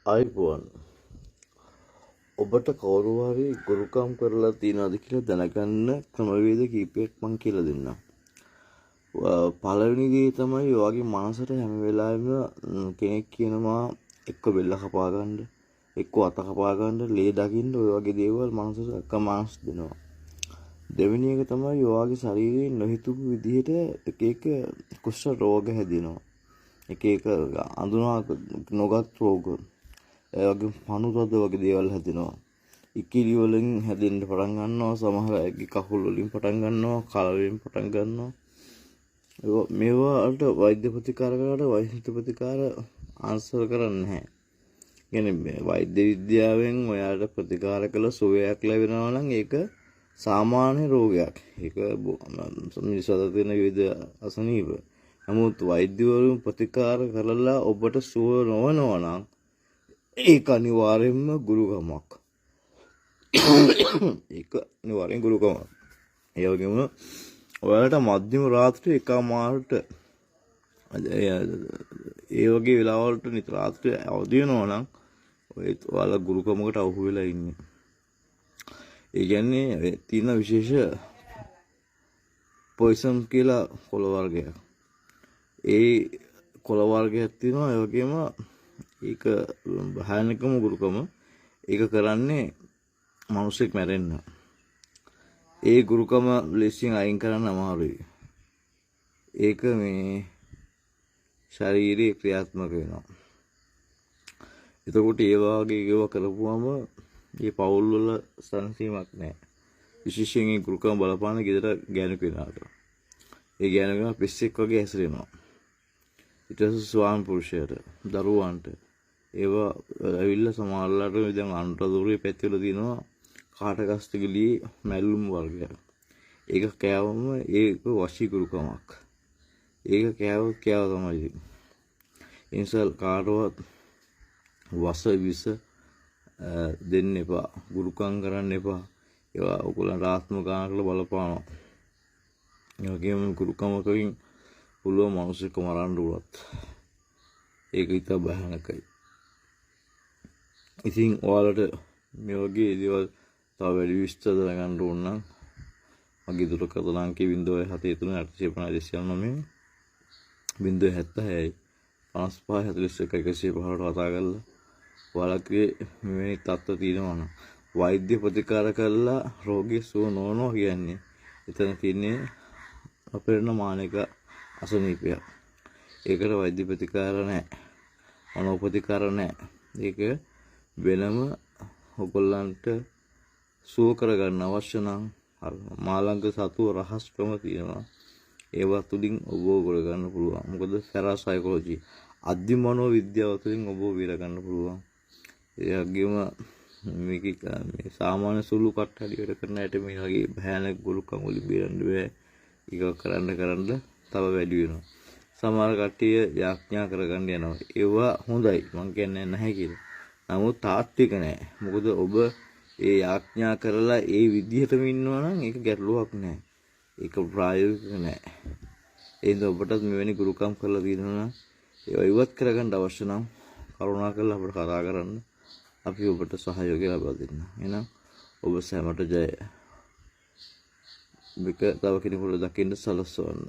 අයිබෝන් ඔබට කවුරු හරි ගුරුකම් කරලා තියෙනවද කියලා දැනගන්න ක්‍රමවේද කීපයක් මම කියලා දෙන්නම්. පළවෙනි දේ තමයි ඔයගේ මනසට හැම වෙලාවෙම කෙනෙක් කියනවා එක්ක බෙල්ල කපා ගන්න, එක්ක අත කපා ගන්න, ලේ දකින්න ඔය වගේ දේවල් මනසට කමාස් දෙනවා. දෙවෙනි එක තමයි ඔයගේ ශරීරයේ නොහිතපු විදිහට එක එක කුෂ්ඨ රෝග හැදෙනවා. එක එක අඳුනා නොගත් රෝග. ඒ වගේ පණුරද වගේ දේවල් හැදෙනවා. ඉකිලි වලින් හැදෙන්න පටන් ගන්නවා. සමහර අයගේ කකුල් වලින් පටන් ගන්නවා, කල වලින් පටන් ගන්නවා. මේවාට වෛද්‍ය ප්‍රතිකාර කරලා වෛද්‍ය ප්‍රතිකාර ආන්සර් කරන්නේ නැහැ. කියන්නේ වෛද්‍ය විද්‍යාවෙන් ඔයාට ප්‍රතිකාර කළ සුවයක් ලැබෙනවා නම් ඒක සාමාන්‍ය රෝගයක්. ඒක මිනිස්සුන්ට තියෙන විවිධ අසනීප. නමුත් වෛද්‍යවරුන් ප්‍රතිකාර කරලා ඔබට සුව නොවනවා නම් ඒක අනිවාර්යෙන්ම ගුරුකමක්. ඒක අනිවාර්යෙන් ගුරුකමක්. ඒ වගේම ඔයාලට මධ්‍යම රාත්‍රියේ එකමාරට ඒ වගේ වෙලාවලට නිතර රාත්‍රියේ අවදි වෙනවා නම් ඔයාලා ගුරුකමකට අහු වෙලා ඉන්නේ. ඒ කියන්නේ තියෙන විශේෂ පොයිසන් කියලා කොළ වර්ගයක්. ඒ කොළ වර්ගයක් තියෙනවා. ඒ වගේම ඒක භයානකම ගුරුකම. ඒක කරන්නේ මිනිස්සෙක් මැරෙන්න. ඒ ගුරුකම ලෙසින් අයින් කරන්න අමාරුයි. ඒක මේ ශාරීරික ක්‍රියාත්මක වෙනවා. එතකොට ඒ වගේ ඒවා කරපුවම මේ පවුල් වල සංසීමක් නැහැ. විශේෂයෙන් මේ ගුරුකම බලපාන ගෙදර ගෑනු කෙනාට. ඒ ගෑනු කෙනා පිස්සෙක් වගේ හැසිරෙනවා. ඊට පස්සේ ස්වාමි පුරුෂයාට, දරුවන්ට ඒවා ඇවිල්ලා සමහරලාට දැන් අනුරාධපුරයේ පැතිවල තියෙනවා කාටකස්තගලී මැල්ලුම් වර්ගයක්. ඒක කෑවම ඒක වශී ගුරුකමක්. ඒක කෑව තමයි. ඒ නිසා කාටවත් වස විස දෙන්න එපා. ගුරුකම් කරන්න එපා. ඒවා ඔයගොල්ලන්ට ආත්ම ගානකට බලපානවා. ඒ වගේම ගුරුකමකින් පුළුවන් මිනිස්සුක මරන්න උනත් ඒක ඉතා භයානකයි. ඉතින් ඔයාලට මේ වගේ දේවල් තව වැඩි විස්තර දැනගන්න ඕන නම් මගේ දුරකථන අංකය 073 839 076 55 41 115ට කතා කරලා ඔයාලගේ මේ තත්ත්ව තියෙනවා නම් වෛද්‍ය ප්‍රතිකාර කරලා රෝගී සුව නොවනවා කියන්නේ එතන තියෙන්නේ අපරිණාමික අසනීපයක්. ඒකට වෛද්‍ය ප්‍රතිකාර නැහැ. මනෝ ප්‍රතිකාර නැහැ. ඒක වෙනම ඔයගොල්ලන්ට සුව කරගන්න අවශ්‍ය නම් මාළංග සතුව රහස් ක්‍රම තියෙනවා. ඒවා තුලින් ඔබ කරගන්න පුළුවන්. මොකද පැරාසයිකොලොජි අධ්‍යමනෝ විද්‍යාව තුලින් ඔබ විර ගන්න පුළුවන්. ඒ වගේම මේක මේ සාමාන්‍ය සුළු කට්ටඩි වැඩ කරන ඇට මේ වගේ භයානක ගුරුකම් වලින් බේරන්න බෑ. ඒක කරන්න තව වැඩි වෙනවා. සමහර කට්ටිය යාඥා කරගන්න යනවා. ඒවා හොඳයි. මම කියන්නේ නැහැ කියලා. නමුත් තාත්වික නැහැ. මොකද ඔබ ඒ යාඥා කරලා ඒ විදිහටම ඉන්නවා නම් ඒක ගැටලුවක් නැහැ. ඒක ප්‍රායෝගික නැහැ. ඒ හින්දා ඔබටත් මෙවැනි ගුරුකම් කරලා තියෙනවා නම් ඒවා ඉවත් කරගන්න අවශ්‍ය නම් කරුණාකරලා අපිට කතා කරන්න. අපි ඔබට සහයෝගය ලබා දෙන්න. එහෙනම් ඔබ සැමට ජය. මේක තව කෙනෙකුට දකින්න සලස්වන්න.